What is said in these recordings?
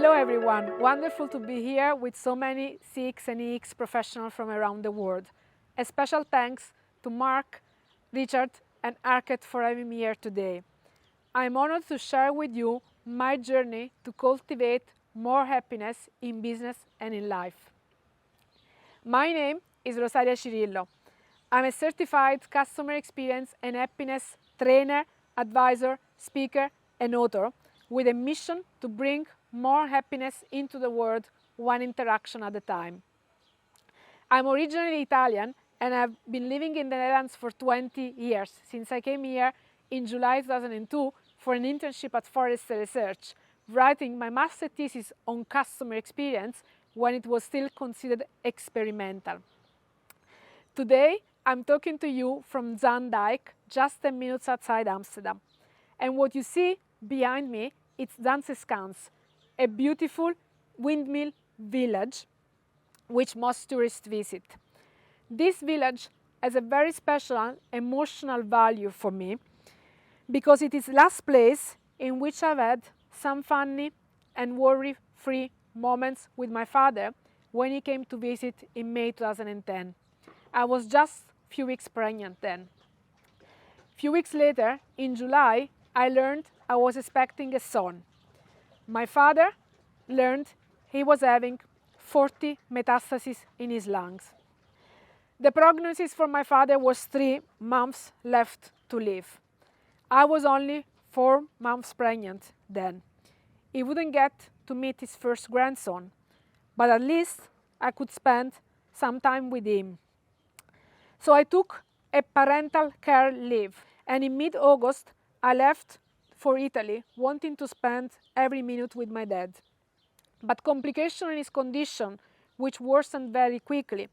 Hello everyone, wonderful to be here with so many CX and EX professionals from around the world. A special thanks to Mark, Richard and ARCET for having me here today. I'm honored to share with you my journey to cultivate more happiness in business and in life. My name is Rosaria Cirillo. I'm a certified customer experience and happiness trainer, advisor, speaker and author with a mission to bring more happiness into the world one interaction at a time. I'm originally Italian and I've been living in the Netherlands for 20 years, since I came here in July 2002 for an internship at Forrester Research, writing my master thesis on customer experience when it was still considered experimental. Today, I'm talking to you from Zaandijk, just 10 minutes outside Amsterdam. And what you see behind me, it's Danseschans, a beautiful windmill village which most tourists visit. This village has a very special emotional value for me because it is the last place in which I've had some funny and worry-free moments with my father when he came to visit in May 2010. I was just a few weeks pregnant then. A few weeks later, in July, I learned I was expecting a son. My father learned he was having 40 metastases in his lungs. The prognosis for my father was 3 months left to live. I was only 4 months pregnant then. He wouldn't get to meet his first grandson, but at least I could spend some time with him. So I took a parental care leave, and in mid-August I left for Italy, wanting to spend every minute with my dad. But complications in his condition, which worsened very quickly,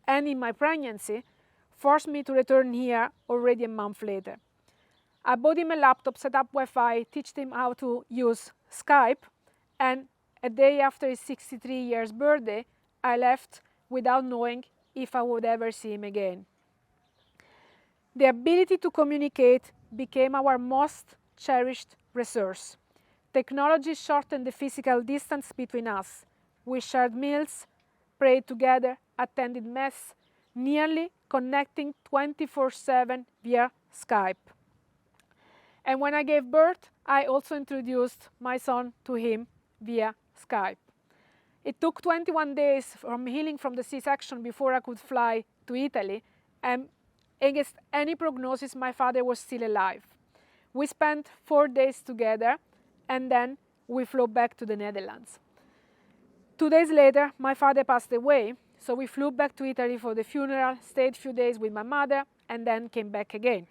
and in my pregnancy, forced me to return here already a month later. I bought him a laptop, set up Wi-Fi, taught him how to use Skype, and a day after his 63 years birthday, I left without knowing if I would ever see him again. The ability to communicate became our most cherished resource. Technology shortened the physical distance between us. We shared meals, prayed together, attended mass, nearly connecting 24/7 via Skype. And when I gave birth, I also introduced my son to him via Skype. It took 21 days from healing from the C-section before I could fly to Italy, and against any prognosis, my father was still alive. We spent 4 days together, and then we flew back to the Netherlands. 2 days later, my father passed away, so we flew back to Italy for the funeral, stayed a few days with my mother, and then came back again.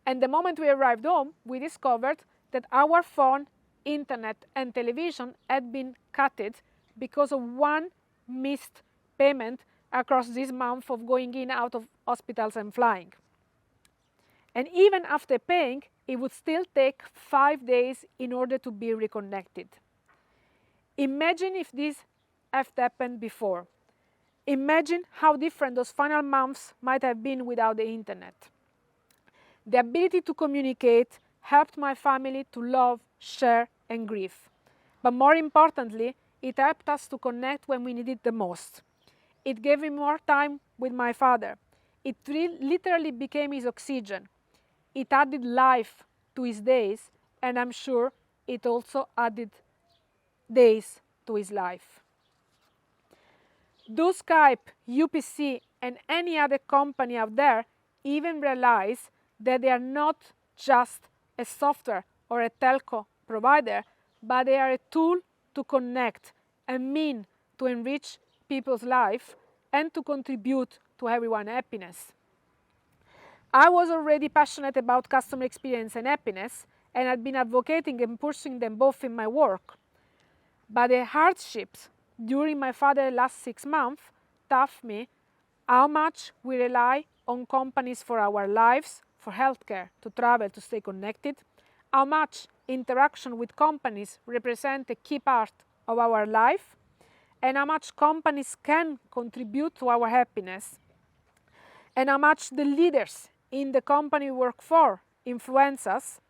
And the moment we arrived home, we discovered that our phone, internet, and television had been cut because of one missed payment across this month of going in out of hospitals and flying. And even after paying, it would still take 5 days in order to be reconnected. Imagine if this had happened before. Imagine how different those final months might have been without the internet. The ability to communicate helped my family to love, share, and grieve. But more importantly, it helped us to connect when we needed the most. It gave me more time with my father. It literally became his oxygen. It added life to his days, and I'm sure it also added days to his life. Do Skype, UPC, and any other company out there even realize that they are not just a software or a telco provider, but they are a tool to connect, a mean to enrich people's life and to contribute to everyone's happiness. I was already passionate about customer experience and happiness, and had been advocating and pursuing them both in my work. But the hardships during my father's last 6 months taught me how much we rely on companies for our lives, for healthcare, to travel, to stay connected, how much interaction with companies represent a key part of our life, and how much companies can contribute to our happiness, and how much the leaders in the company we work for influence us,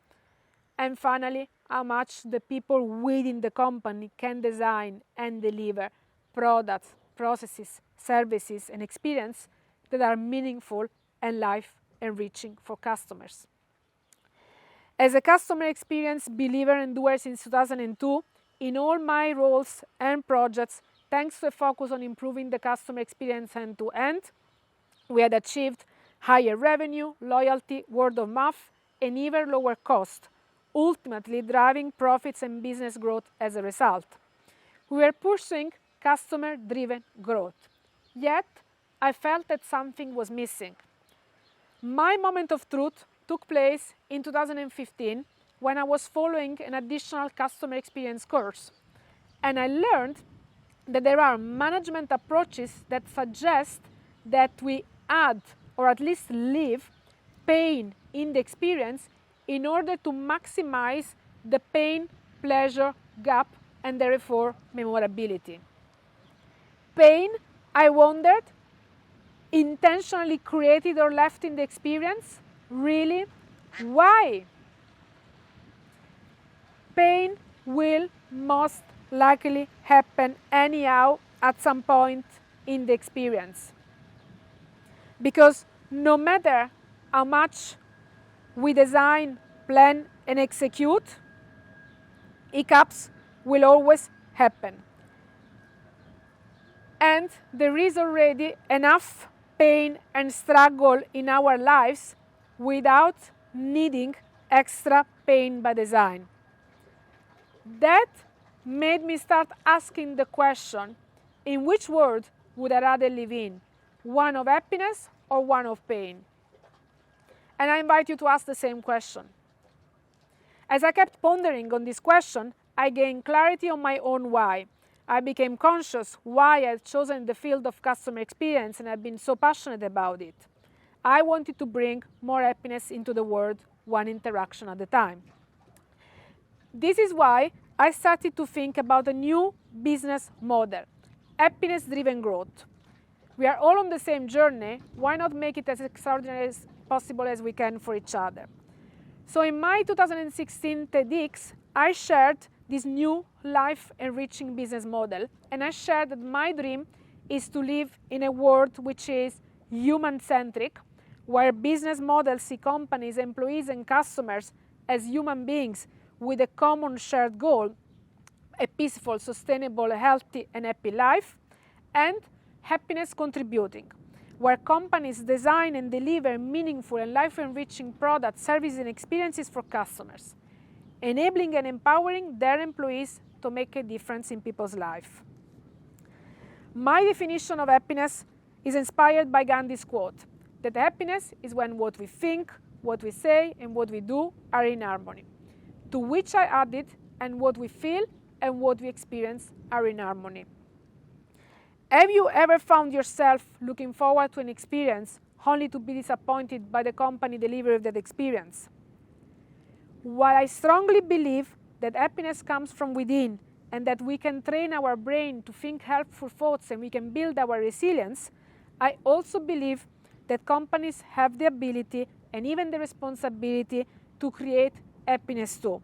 And finally, how much the people within the company can design and deliver products, processes, services, and experience that are meaningful and life-enriching for customers. As a customer experience believer and doer since 2002, in all my roles and projects, thanks to a focus on improving the customer experience end-to-end, we had achieved higher revenue, loyalty, word of mouth, and even lower cost, ultimately driving profits and business growth as a result. We were pursuing customer-driven growth. Yet, I felt that something was missing. My moment of truth took place in 2015 when I was following an additional customer experience course. And I learned that there are management approaches that suggest that we add or at least leave pain in the experience in order to maximize the pain-pleasure gap and therefore memorability. Pain, I wondered, intentionally created or left in the experience? Really? Why? Pain will most likely happen anyhow at some point in the experience. Because no matter how much we design, plan, and execute, hiccups will always happen. And there is already enough pain and struggle in our lives without needing extra pain by design. That made me start asking the question, in which world would I rather live in? One of happiness or one of pain? And I invite you to ask the same question. As I kept pondering on this question, I gained clarity on my own why. I became conscious why I had chosen the field of customer experience and I've been so passionate about it. I wanted to bring more happiness into the world, one interaction at a time. This is why I started to think about a new business model, happiness-driven growth. We are all on the same journey. Why not make it as extraordinary as possible as we can for each other? So in my 2016 TEDx, I shared this new life-enriching business model, and I shared that my dream is to live in a world which is human-centric, where business models see companies, employees, and customers as human beings with a common shared goal, a peaceful, sustainable, healthy, and happy life, and happiness contributing, where companies design and deliver meaningful and life-enriching products, services, and experiences for customers, enabling and empowering their employees to make a difference in people's life. My definition of happiness is inspired by Gandhi's quote, that happiness is when what we think, what we say, and what we do are in harmony. To which I added, and what we feel and what we experience are in harmony. Have you ever found yourself looking forward to an experience only to be disappointed by the company delivery of that experience? While I strongly believe that happiness comes from within and that we can train our brain to think helpful thoughts and we can build our resilience, I also believe that companies have the ability and even the responsibility to create happiness too.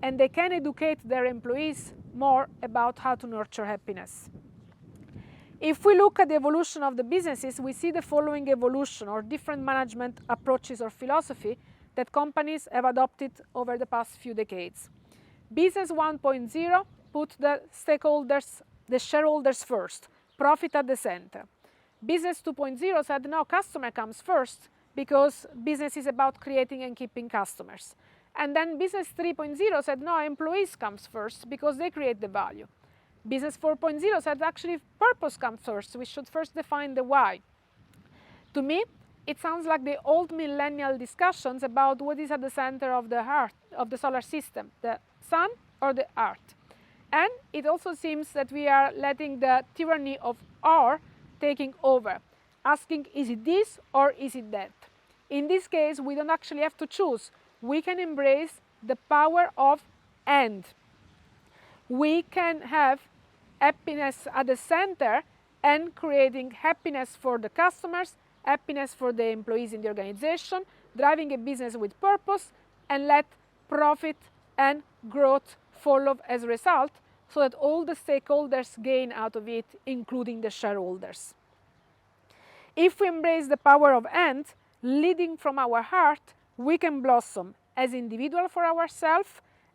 And they can educate their employees more about how to nurture happiness. If we look at the evolution of the businesses, we see the following evolution or different management approaches or philosophy that companies have adopted over the past few decades. Business 1.0 put the stakeholders, the shareholders first, profit at the center. Business 2.0 said, no, customer comes first because business is about creating and keeping customers. And then Business 3.0 said, no, employees comes first because they create the value. Business 4.0 said, actually, purpose comes first. We should first define the why. To me, it sounds like the old millennial discussions about what is at the center of the heart of the solar system, the sun or the earth. And it also seems that we are letting the tyranny of "or" taking over, asking, is it this or is it that? In this case, we don't actually have to choose. We can embrace the power of "and." We can have happiness at the center and creating happiness for the customers, happiness for the employees in the organization, driving a business with purpose, and let profit and growth follow as a result, so that all the stakeholders gain out of it, including the shareholders. If we embrace the power of and, leading from our heart, we can blossom as individuals for ourselves,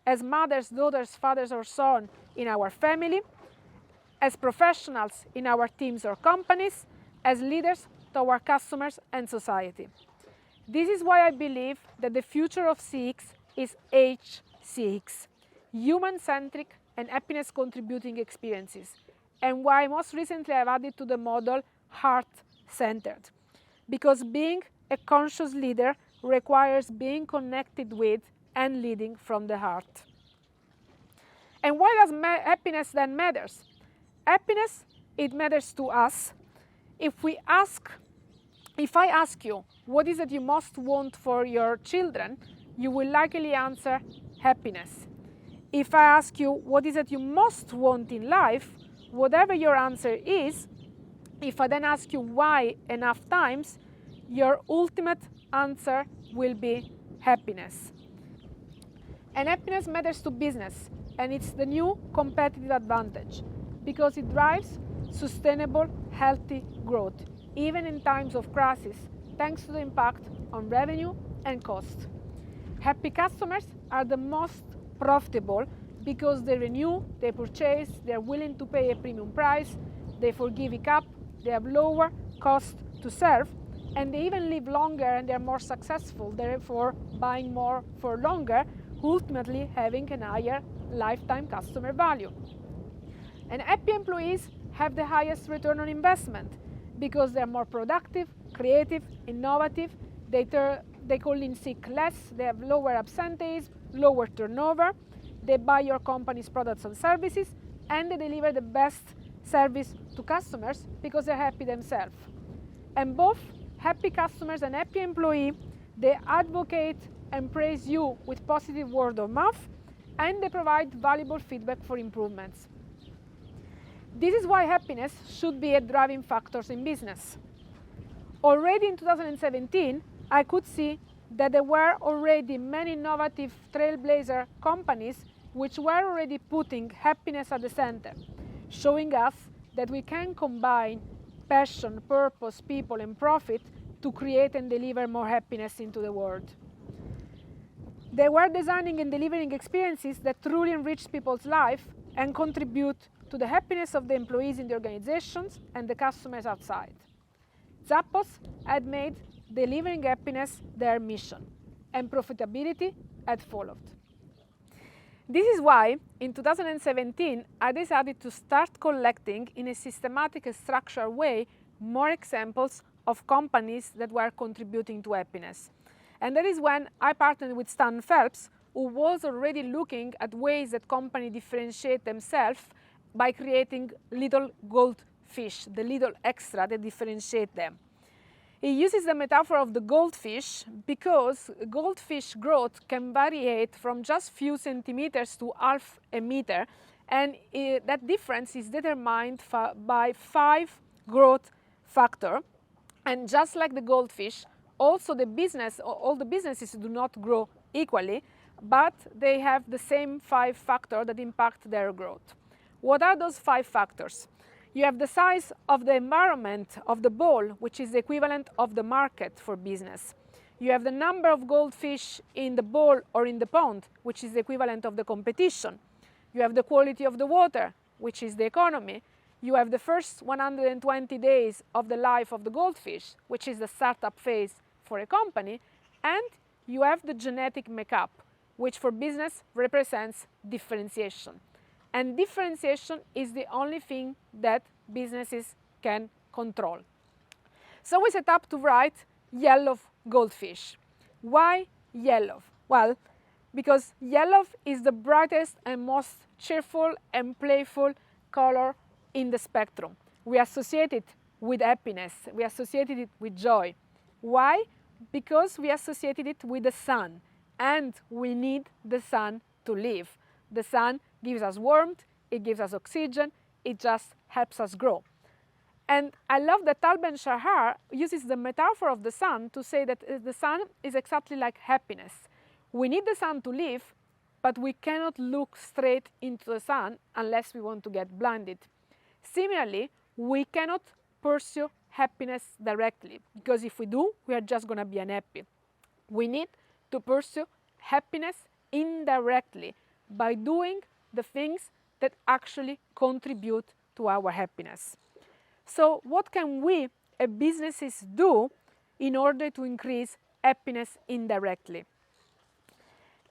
as mothers, daughters, fathers, or sons in our family, as professionals in our teams or companies, as leaders to our customers and society. This is why I believe that the future of CX is HCX, human-centric and happiness-contributing experiences, and why most recently I've added to the model heart-centered, because being a conscious leader requires being connected with and leading from the heart. And why does happiness then matters? Happiness, it matters to us. If I ask you, what is it you most want for your children, you will likely answer happiness. If I ask you, what is it you most want in life, whatever your answer is, if I then ask you why enough times, your ultimate answer will be happiness. And happiness matters to business, and it's the new competitive advantage, because it drives sustainable, healthy growth, even in times of crisis, thanks to the impact on revenue and cost. Happy customers are the most profitable because they renew, they purchase, they are willing to pay a premium price, they forgive ECCA, they have lower cost to serve, and they even live longer and they are more successful, therefore buying more for longer, ultimately having a higher lifetime customer value. And happy employees have the highest return on investment because they're more productive, creative, innovative, they call in sick less, they have lower absenteeism, lower turnover, they buy your company's products and services, and they deliver the best service to customers because they're happy themselves. And both happy customers and happy employee, they advocate and praise you with positive word of mouth, and they provide valuable feedback for improvements. This is why happiness should be a driving factor in business. Already in 2017, I could see that there were already many innovative trailblazer companies which were already putting happiness at the center, showing us that we can combine passion, purpose, people, and profit to create and deliver more happiness into the world. They were designing and delivering experiences that truly enrich people's life and contribute to the happiness of the employees in the organizations and the customers outside. Zappos had made delivering happiness their mission, and profitability had followed. This is why, in 2017, I decided to start collecting in a systematic and structured way more examples of companies that were contributing to happiness. And that is when I partnered with Stan Phelps, who was already looking at ways that companies differentiate themselves by creating little goldfish, the little extra that differentiate them. He uses the metaphor of the goldfish because goldfish growth can vary from just few centimeters to half a meter, and that difference is determined by 5 growth factors. And just like the goldfish, also all the businesses do not grow equally, but they have the same 5 factors that impact their growth. What are those 5 factors? You have the size of the environment of the bowl, which is the equivalent of the market for business. You have the number of goldfish in the bowl or in the pond, which is the equivalent of the competition. You have the quality of the water, which is the economy. You have the first 120 days of the life of the goldfish, which is the startup phase for a company. And you have the genetic makeup, which for business represents differentiation. And differentiation is the only thing that businesses can control. So we set up to write yellow goldfish. Why yellow? Well, because yellow is the brightest and most cheerful and playful color in the spectrum. We associate it with happiness. We associate it with joy. Why? Because we associated it with the sun, and we need the sun to live. The sun gives us warmth, it gives us oxygen, it just helps us grow. And I love that Tal Ben-Shahar uses the metaphor of the sun to say that the sun is exactly like happiness. We need the sun to live, but we cannot look straight into the sun unless we want to get blinded. Similarly, we cannot pursue happiness directly, because if we do, we are just going to be unhappy. We need to pursue happiness indirectly by doing the things that actually contribute to our happiness. So what can we, as businesses, do in order to increase happiness indirectly?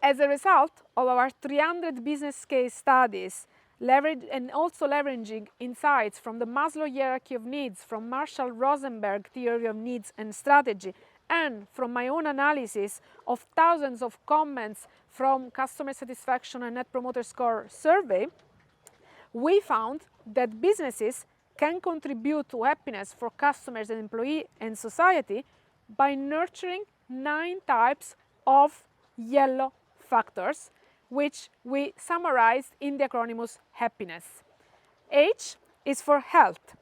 As a result of our 300 business case studies, and also leveraging insights from the Maslow hierarchy of needs, from Marshall Rosenberg theory of needs and strategy, and from my own analysis of thousands of comments from customer satisfaction and Net Promoter Score survey, we found that businesses can contribute to happiness for customers and employees and society by nurturing 9 types of yellow factors, which we summarized in the acronym happiness. H is for health,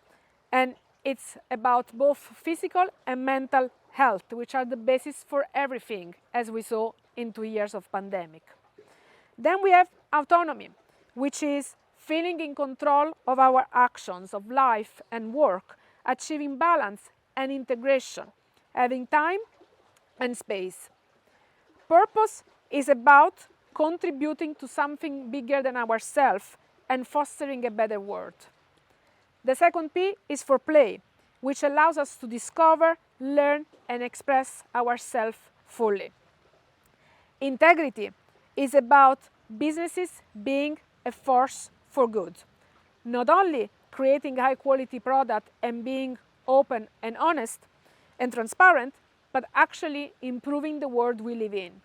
and it's about both physical and mental health, which are the basis for everything, as we saw in 2 years of pandemic. Then we have autonomy, which is feeling in control of our actions, of life and work, achieving balance and integration, having time and space. Purpose is about contributing to something bigger than ourselves and fostering a better world. The second P is for play, which allows us to discover, learn, and express ourselves fully. Integrity is about businesses being a force for good, not only creating high-quality product and being open and honest and transparent, but actually improving the world we live in.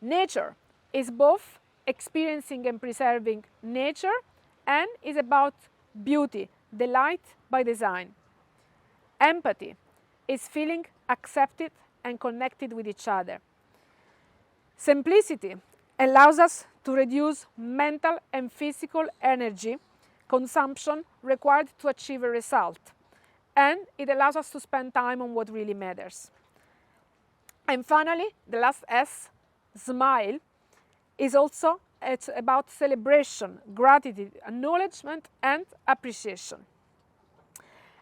Nature is both experiencing and preserving nature and is about beauty, delight by design. Empathy is feeling accepted and connected with each other. Simplicity allows us to reduce mental and physical energy consumption required to achieve a result, and it allows us to spend time on what really matters. And finally, the last S, smile, is also about celebration, gratitude, acknowledgement, and appreciation.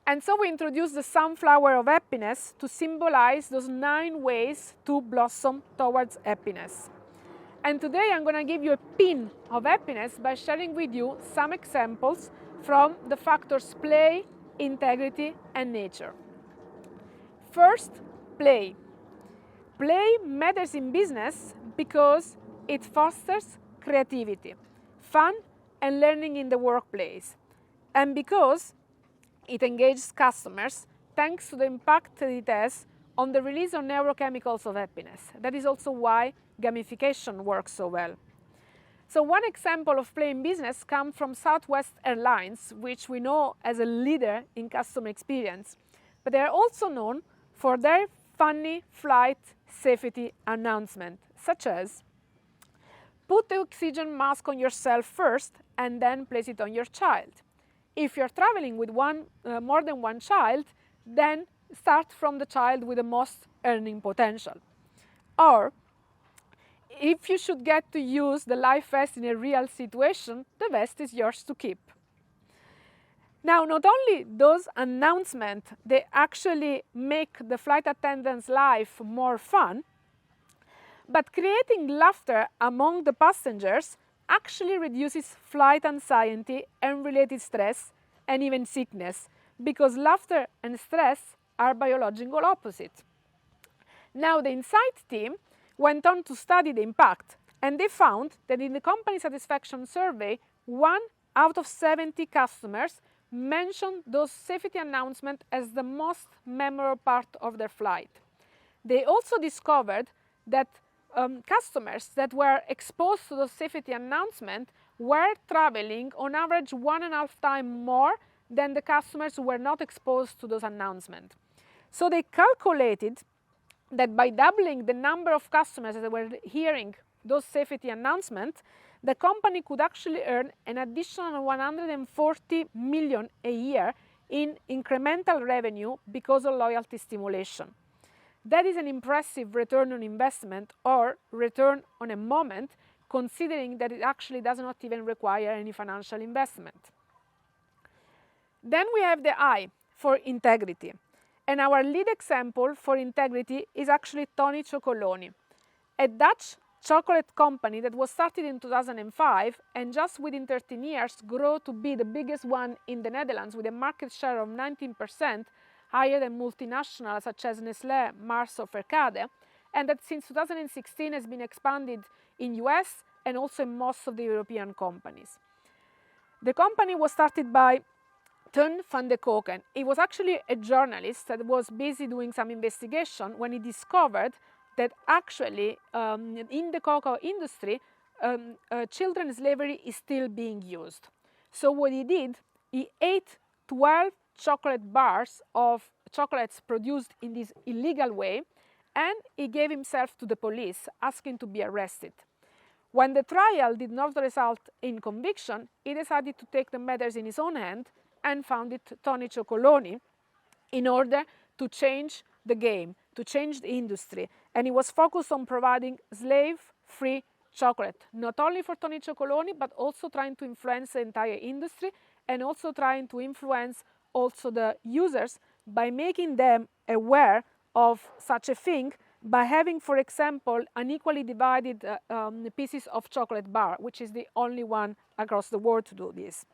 And so we introduced the sunflower of happiness to symbolize those 9 ways to blossom towards happiness. And today I'm going to give you a pin of happiness by sharing with you some examples from the factors play, integrity, and nature. First, play. Play matters in business because it fosters creativity, fun, and learning in the workplace, and because it engages customers thanks to the impact that it has on the release of neurochemicals of happiness. That is also why gamification works so well. So one example of play in business comes from Southwest Airlines, which we know as a leader in customer experience, but they are also known for their funny flight safety announcement, such as put the oxygen mask on yourself first and then place it on your child. If you're traveling with more than one child, then start from the child with the most earning potential. Or, if you should get to use the life vest in a real situation, the vest is yours to keep. Now, not only those announcements, they actually make the flight attendant's life more fun, but creating laughter among the passengers actually reduces flight anxiety and related stress and even sickness, because laughter and stress are biological opposites. Now, the Insight team went on to study the impact, and they found that in the company satisfaction survey, 1 out of 70 customers mentioned those safety announcements as the most memorable part of their flight. They also discovered that customers that were exposed to those safety announcements were traveling on average 1.5 times more than the customers who were not exposed to those announcements. So they calculated that by doubling the number of customers that were hearing those safety announcements, the company could actually earn an additional 140 million a year in incremental revenue because of loyalty stimulation. That is an impressive return on investment or return on a moment considering that it actually does not even require any financial investment. Then we have the I for integrity. And our lead example for integrity is actually Tony Chocoloni, a Dutch chocolate company that was started in 2005 and just within 13 years grew to be the biggest one in the Netherlands with a market share of 19%, higher than multinationals such as Nestlé, Mars or Verkade, and that since 2016 has been expanded in US and also in most of the European companies. The company was started by Teun van de Koken. He was actually a journalist that was busy doing some investigation when he discovered that actually in the cocoa industry, children's slavery is still being used. So what he did, he ate 12 chocolate bars of chocolates produced in this illegal way, and he gave himself to the police, asking to be arrested. When the trial did not result in conviction, he decided to take the matters in his own hand and founded Tony Chocoloni in order to change the game, to change the industry. And he was focused on providing slave-free chocolate, not only for Tony Chocoloni, but also trying to influence the entire industry and also trying to influence also the users by making them aware of such a thing by having, for example, unequally divided pieces of chocolate bar, which is the only one across the world to do this.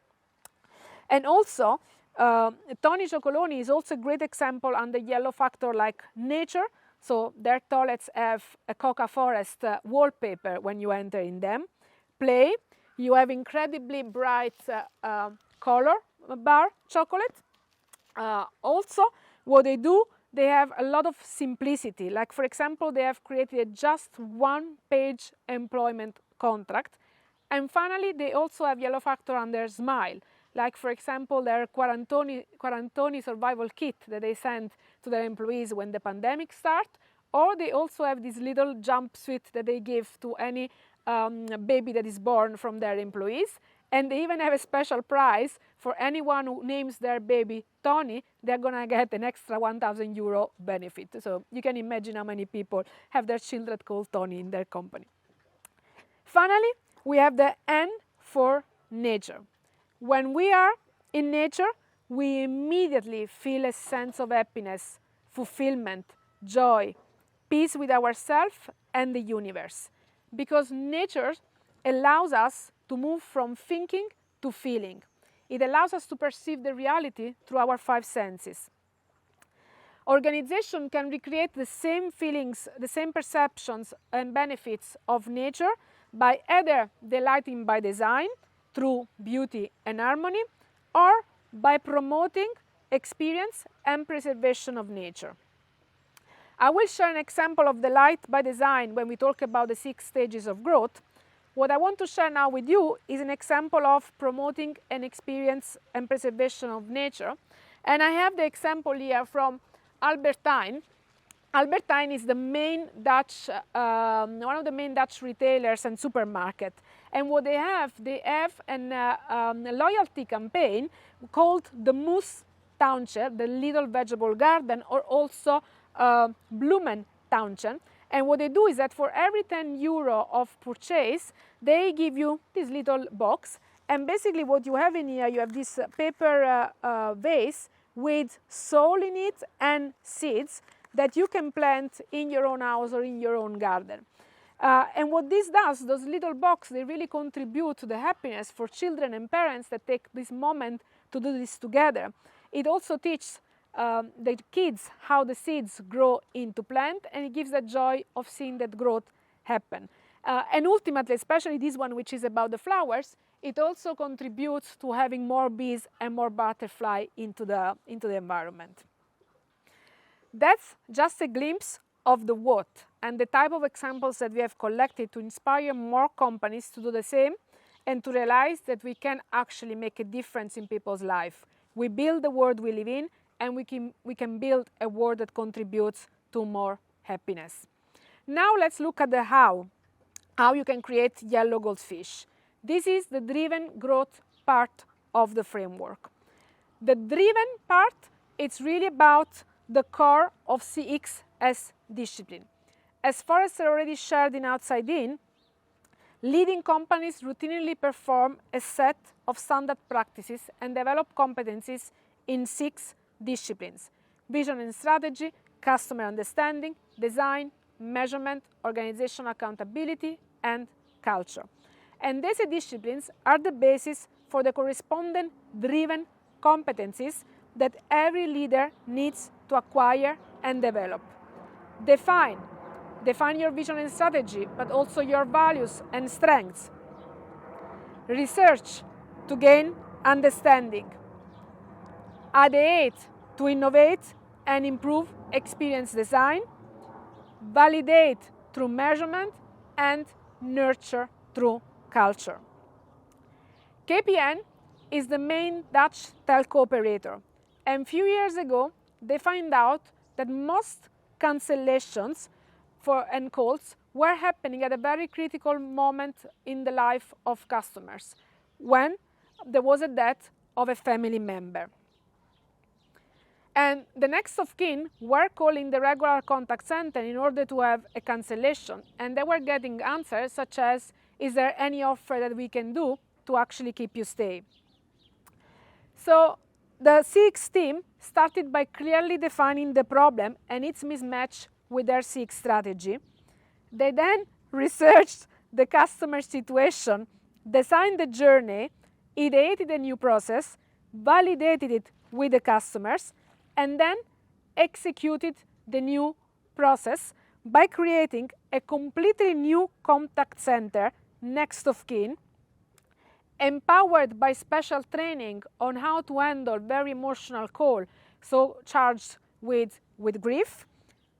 And also, Tony Chocoloni is also a great example on the yellow factor like nature. So their toilets have a coca forest wallpaper when you enter in them. Play, you have incredibly bright color bar chocolate. Also, what they do, they have a lot of simplicity. Like, for example, they have created a just one-page employment contract. And finally, they also have yellow factor on their smile. Like, for example, their Quarantoni survival kit that they send to their employees when the pandemic starts. Or they also have this little jumpsuit that they give to any baby that is born from their employees. And they even have a special prize for anyone who names their baby Tony. They're going to get an extra €1,000 benefit. So you can imagine how many people have their children called Tony in their company. Finally, we have the N for nature. When we are in nature, we immediately feel a sense of happiness, fulfillment, joy, peace with ourselves and the universe. Because nature allows us to move from thinking to feeling. It allows us to perceive the reality through our 5 senses. Organization can recreate the same feelings, the same perceptions and benefits of nature by either delighting by design, through beauty and harmony, or by promoting experience and preservation of nature. I will share an example of delight by design when we talk about the 6 stages of growth. What I want to share now with you is an example of promoting an experience and preservation of nature. And I have the example here from Albert Heijn. Albert Heijn is the main Dutch, one of the main Dutch retailers and supermarket. And what they have a loyalty campaign called the Moes Tuintje, the little vegetable garden, or also Bloemen Tuintje. And what they do is that for every €10 of purchase, they give you this little box. And basically what you have in here, you have this paper vase with soil in it and seeds that you can plant in your own house or in your own garden. And what this does, those little boxes, they really contribute to the happiness for children and parents that take this moment to do this together. It also teaches the kids how the seeds grow into plant, and it gives the joy of seeing that growth happen. And ultimately, especially this one which is about the flowers, it also contributes to having more bees and more butterfly into the environment. That's just a glimpse of the what and the type of examples that we have collected to inspire more companies to do the same and to realize that we can actually make a difference in people's life. We build the world we live in, and we can build a world that contributes to more happiness. Now let's look at the how you can create yellow goldfish. This is the driven growth part of the framework. The driven part, it's really about the core of CX as discipline. As Forrester already shared in Outside In, Leading companies routinely perform a set of standard practices and develop competencies in 6 disciplines: vision and strategy, customer understanding, design, measurement, organizational accountability, and culture. And these disciplines are the basis for the corresponding driven competencies that every leader needs to acquire and develop. Define your vision and strategy, but also your values and strengths. Research to gain understanding. Ideate to innovate and improve experience design. Validate through measurement, and nurture through culture. KPN is the main Dutch telco operator, and a few years ago they found out that most cancellations and calls were happening at a very critical moment in the life of customers, when there was a death of a family member. And the next of kin were calling the regular contact center in order to have a cancellation, and they were getting answers such as, is there any offer that we can do to actually keep you stay? So the CX team started by clearly defining the problem and its mismatch with their CX strategy. They then researched the customer situation, designed the journey, ideated a new process, validated it with the customers, and then executed the new process by creating a completely new contact center next of kin, empowered by special training on how to handle very emotional call, so charged with grief,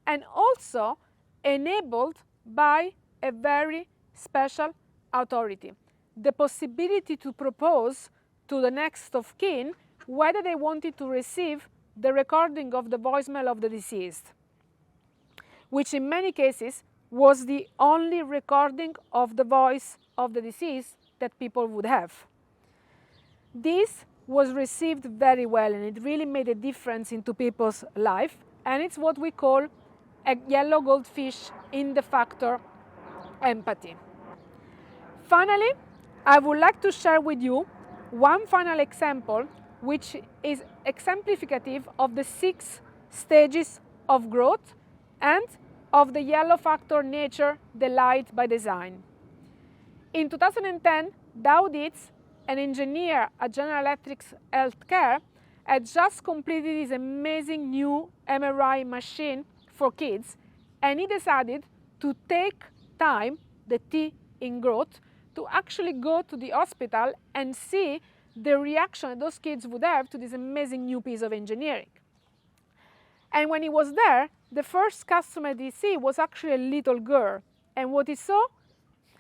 and also enabled by a very special authority, the possibility to propose to the next of kin whether they wanted to receive the recording of the voicemail of the deceased, which in many cases was the only recording of the voice of the deceased that people would have. This was received very well, and it really made a difference into people's life, and it's what we call a yellow goldfish in the factor empathy. Finally, I would like to share with you one final example which is exemplificative of the 6 stages of growth and of the yellow factor nature, delight by design. In 2010, Dow Dietz, an engineer at General Electric's Healthcare, had just completed his amazing new MRI machine for kids, and he decided to take time, the T in growth, to actually go to the hospital and see the reaction those kids would have to this amazing new piece of engineering. And when he was there, the first customer DC was actually a little girl, and what he saw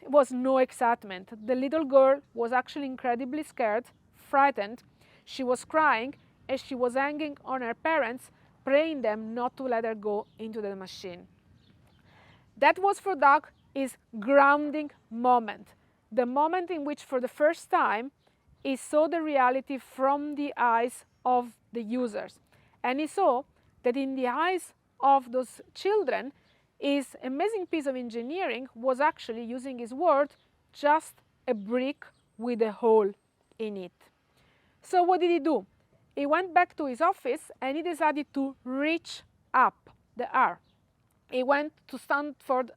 was no excitement. The little girl was actually incredibly scared, frightened. She was crying, and she was hanging on her parents, praying them not to let her go into the machine. That was for Doug his grounding moment, the moment in which for the first time he saw the reality from the eyes of the users. And he saw that in the eyes of those children, his amazing piece of engineering was actually, using his word, just a brick with a hole in it. So what did he do? He went back to his office and he decided to reach up the R. He went to Stanford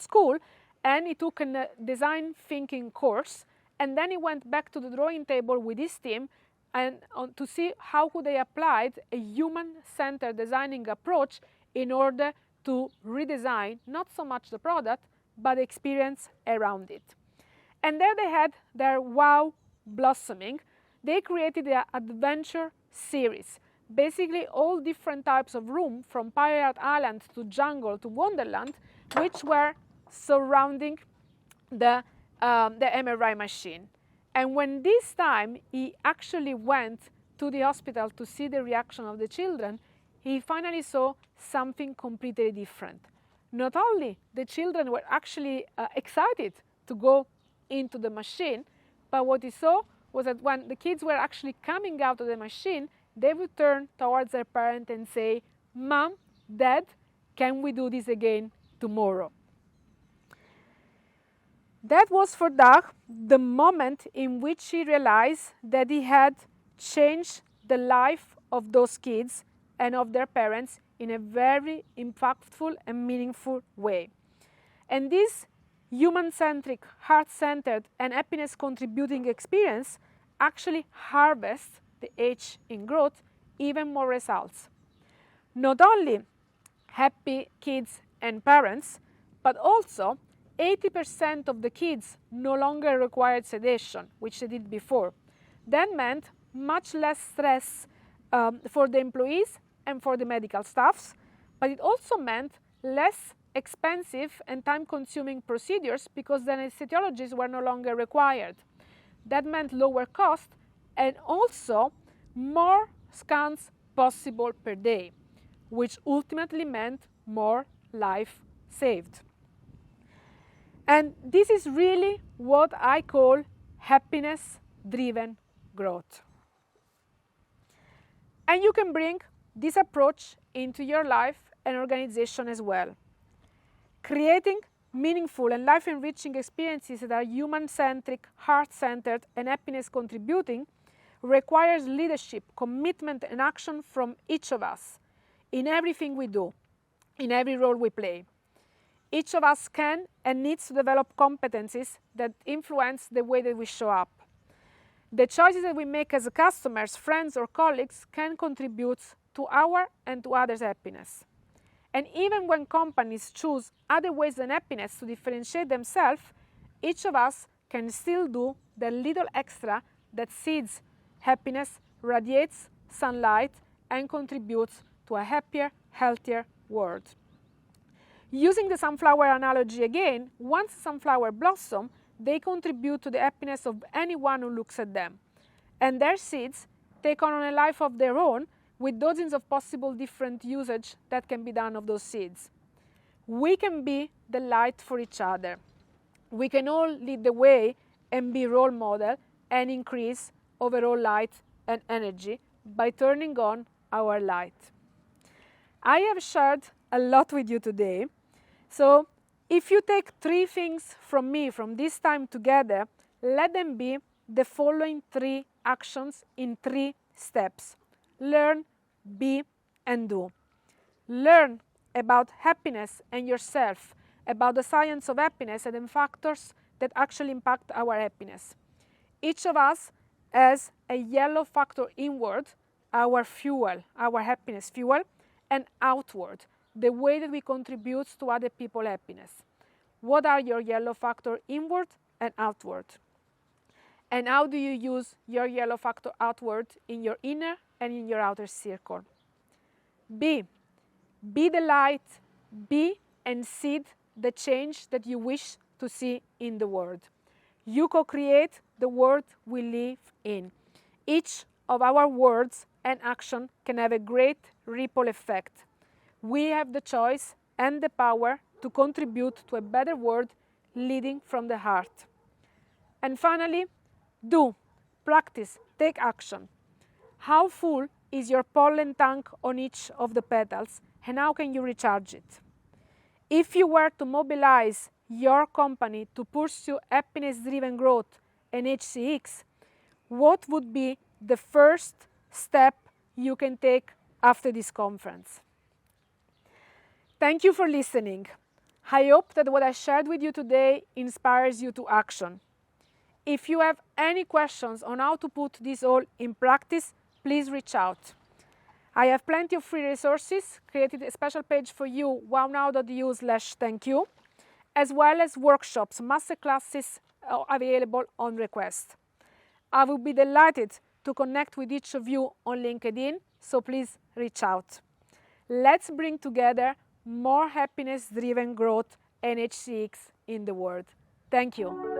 School and he took a design thinking course, and then he went back to the drawing table with his team and to see how could they apply a human-centered designing approach in order to redesign not so much the product, but the experience around it. And there they had their wow blossoming. They created the adventure series, basically all different types of room, from Pirate Island to jungle to Wonderland, which were surrounding the MRI machine. And when this time he actually went to the hospital to see the reaction of the children, he finally saw something completely different. Not only the children were actually excited to go into the machine, but what he saw was that when the kids were actually coming out of the machine, they would turn towards their parent and say, "Mom, Dad, can we do this again tomorrow?" That was for Doug the moment in which he realized that he had changed the life of those kids and of their parents in a very impactful and meaningful way. And this human-centric, heart-centered, and happiness-contributing experience actually harvests the H in growth even more results. Not only happy kids and parents, but also 80% of the kids no longer required sedation, which they did before. That meant much less stress for the employees and for the medical staffs, but it also meant less expensive and time-consuming procedures because the anesthesiologists were no longer required. That meant lower cost and also more scans possible per day, which ultimately meant more life saved. And this is really what I call happiness-driven growth. And you can bring this approach into your life and organization as well. Creating meaningful and life-enriching experiences that are human-centric, heart-centered, and happiness-contributing requires leadership, commitment, and action from each of us in everything we do, in every role we play. Each of us can and needs to develop competencies that influence the way that we show up. The choices that we make as customers, friends, or colleagues can contribute to our and to others' happiness. And even when companies choose other ways than happiness to differentiate themselves, each of us can still do the little extra that seeds happiness, radiates sunlight, and contributes to a happier, healthier world. Using the sunflower analogy again, once sunflower blossom, they contribute to the happiness of anyone who looks at them. And their seeds take on a life of their own with dozens of possible different usage that can be done of those seeds. We can be the light for each other. We can all lead the way and be role model and increase overall light and energy by turning on our light. I have shared a lot with you today. So if you take 3 things from me from this time together, let them be the following 3 actions in 3 steps. Learn, be, and do. Learn about happiness and yourself, about the science of happiness and the factors that actually impact our happiness. Each of us has a yellow factor inward, our fuel, our happiness fuel, and outward, the way that we contribute to other people's happiness. What are your yellow factor inward and outward? And how do you use your yellow factor outward in your inner and in your outer circle? Be the light, be and seed the change that you wish to see in the world. You co-create the world we live in. Each of our words and action can have a great ripple effect. We have the choice and the power to contribute to a better world leading from the heart. And finally, do, practice, take action. How full is your pollen tank on each of the petals, and how can you recharge it? If you were to mobilize your company to pursue happiness-driven growth and HCX, what would be the first step you can take after this conference? Thank you for listening. I hope that what I shared with you today inspires you to action. If you have any questions on how to put this all in practice, please reach out. I have plenty of free resources, created a special page for you, wownow.eu/thankyou, as well as workshops, masterclasses available on request. I will be delighted to connect with each of you on LinkedIn, so please reach out. Let's bring together more happiness-driven growth and HCX in the world. Thank you.